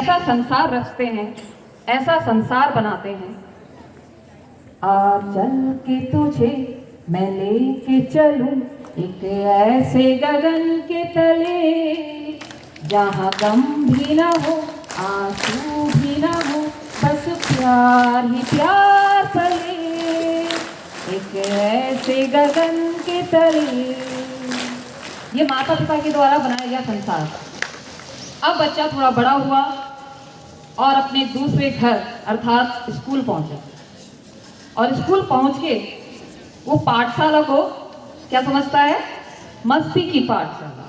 ऐसा संसार रचते हैं, ऐसा संसार बनाते हैं। आ चल के तुझे मैं लेके चलूं एक ऐसे गगन के तले, जहाँ गम भी ना हो आंसू भी ना हो, बस प्यार ही प्यार फले, एक ऐसे गगन के तले। ये माता पिता के द्वारा बनाया गया संसार। अब बच्चा थोड़ा बड़ा हुआ और अपने दूसरे घर अर्थात स्कूल पहुंचा, और स्कूल पहुंच के वो पाठशाला को क्या समझता है? मस्ती की पाठशाला।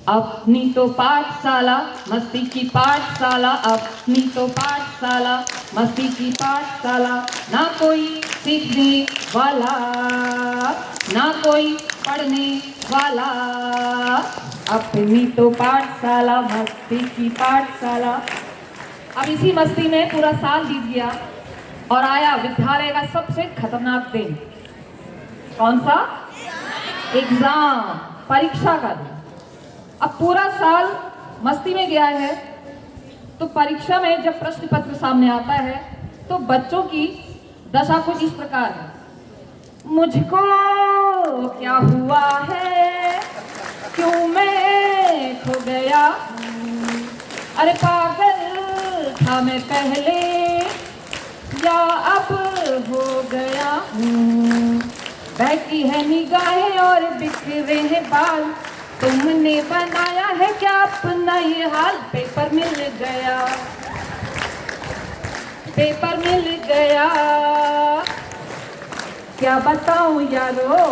अपनी तो पाठशाला मस्ती की पाठशाला, अपनी तो पाठशाला मस्ती की पाठशाला, ना कोई सीखने वाला ना कोई पढ़ने वाला, अपनी तो पाठशाला मस्ती की पाठशाला। अब इसी मस्ती में पूरा साल बीत गया और आया विद्यालय का सबसे खतरनाक दिन। कौन सा? एग्जाम, परीक्षा का दिन। अब पूरा साल मस्ती में गया है, तो परीक्षा में जब प्रश्न पत्र सामने आता है तो बच्चों की दशा कुछ इस प्रकार है। मुझको क्या हुआ है, क्यों मैं खो गया, अरे पागल था मैं पहले या अब हो गया हूँ, बहकी है निगाहें और बिखरे हैं बाल, तुमने बनाया है क्या अपना ये हाल, पेपर मिल गया, पेपर मिल गया, क्या बताऊं यारो,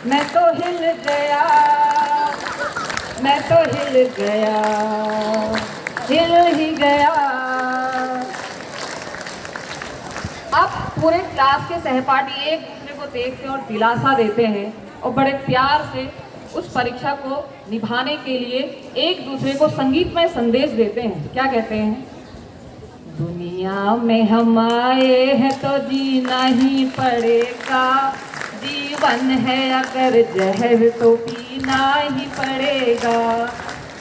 मैं तो हिल गया, मैं तो हिल गया, हिल ही गया। अब पूरे क्लास के सहपाठी एक दूसरे को देखते और दिलासा देते हैं और बड़े प्यार से उस परीक्षा को निभाने के लिए एक दूसरे को संगीतमय संदेश देते हैं। क्या कहते हैं? दुनिया में हम आए हैं तो जीना ही पड़ेगा, जीवन है अगर जहर तो पीना ही पड़ेगा,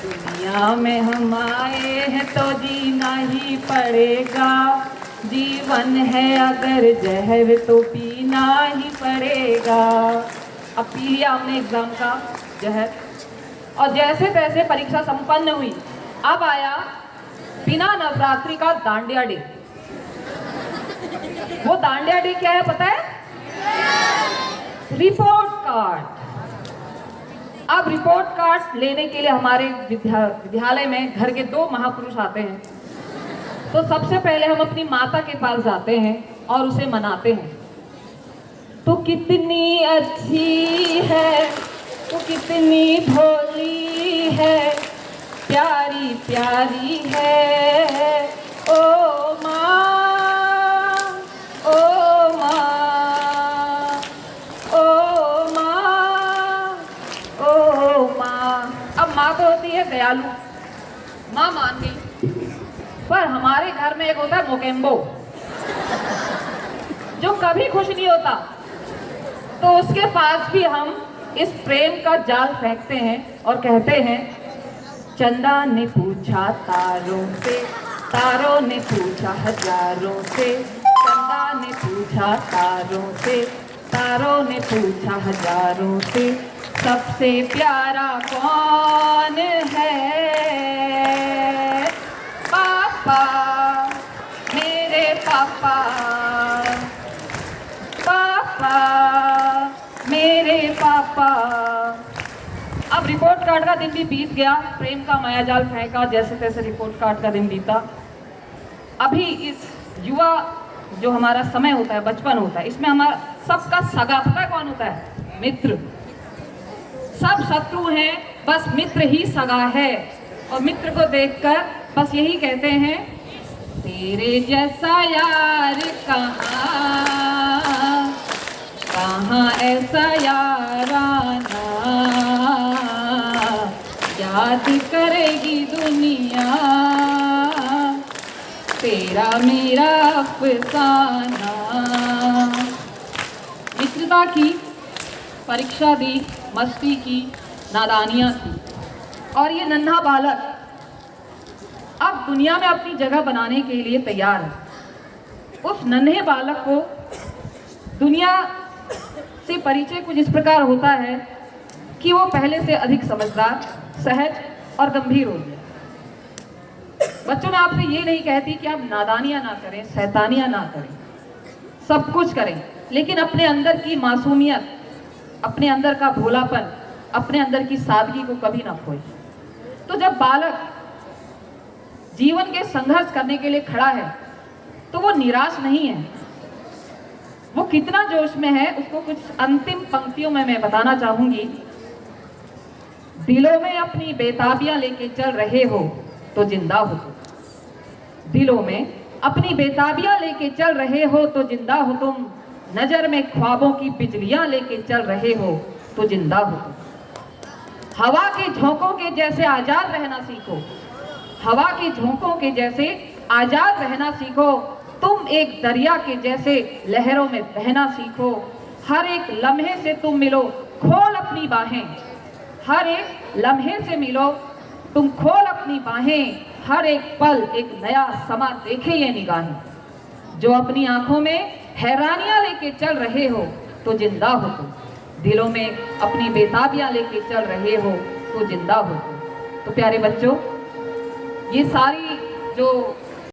दुनिया में हम आए हैं तो जीना ही पड़ेगा, जीवन है अगर जहर तो पीना ही पड़ेगा। अब पी लिया हमने एग्जाम का जहर और जैसे तैसे परीक्षा संपन्न हुई। अब आया बिना नवरात्रि का दांडिया डे। वो दांडिया डे क्या है पता है? Report card. अब रिपोर्ट कार्ड लेने के लिए हमारे विद्यालय में घर के 2 महापुरुष आते हैं। तो सबसे पहले हम अपनी माता के पास जाते हैं और उसे मनाते हैं। तू कितनी अच्छी है, तू कितनी भोली है, प्यारी प्यारी है, ओ माँ, ओ माँ, ओ माँ, ओ माँ। अब माँ तो होती है दयालु, माँ मान गई, पर हमारे घर में एक होता है मोकेम्बो, जो कभी खुश नहीं होता, तो उसके पास भी हम इस प्रेम का जाल फेंकते हैं और कहते हैं, चंदा ने पूछा तारों से, तारों ने पूछा हजारों से, चंदा ने पूछा तारों से, तारों ने पूछा हजारों से, सबसे प्यारा कौन है? पापा, मेरे पापा, पापा, मेरे पापा। अब रिपोर्ट कार्ड का दिन भी बीत गया, प्रेम का मायाजाल फेंका, जैसे तैसे रिपोर्ट कार्ड का दिन बीता। अभी इस युवा जो हमारा समय होता है, बचपन होता है, इसमें हमारा सबका सगा पता है कौन होता है? मित्र। सब शत्रु हैं, बस मित्र ही सगा है। और मित्र को देखकर बस यही कहते हैं, तेरे जैसा यार कहाँ, कहाँ ऐसा याराना, याद करेगी दुनिया तेरा मेरा अफसाना। मित्रता की, परीक्षा दी, मस्ती की, नादानियाँ की, और ये नन्हा बालक दुनिया में अपनी जगह बनाने के लिए तैयार हैं। उस नन्हे बालक को दुनिया से परिचय कुछ इस प्रकार होता है कि वो पहले से अधिक समझदार, सहज और गंभीर हो गया। बच्चों, मैं आपसे ये नहीं कहती कि आप नादानियां ना करें, शैतानियां ना करें, सब कुछ करें, लेकिन अपने अंदर की मासूमियत, अपने अंदर का भोलापन, अपने अंदर की सादगी को कभी ना खोए। तो जब बालक जीवन के संघर्ष करने के लिए खड़ा है तो वो निराश नहीं है। वो कितना जोश में है उसको कुछ अंतिम पंक्तियों में मैं बताना चाहूंगी। दिलों में अपनी बेताबियां लेके चल रहे हो तो जिंदा हो तुम, दिलों में अपनी बेताबियां लेके चल रहे हो तो जिंदा हो तुम, नजर में ख्वाबों की बिजलियां लेके चल रहे हो तो जिंदा हो तुम। हवा के झोंकों के जैसे आजाद रहना सीखो, हवा के झोंकों के जैसे आजाद रहना सीखो, तुम एक दरिया के जैसे लहरों में बहना सीखो। हर एक लम्हे से तुम मिलो, खोल अपनी बाहें, हर एक लम्हे से मिलो तुम, खोल अपनी बाहें, हर एक पल एक नया समा देखे ये निगाहें। जो अपनी आंखों में हैरानियां लेके चल रहे हो तो जिंदा हो तुम, दिलों में अपनी बेताबियां लेके चल रहे हो तो जिंदा हो तुम। तो प्यारे बच्चों, ये सारी जो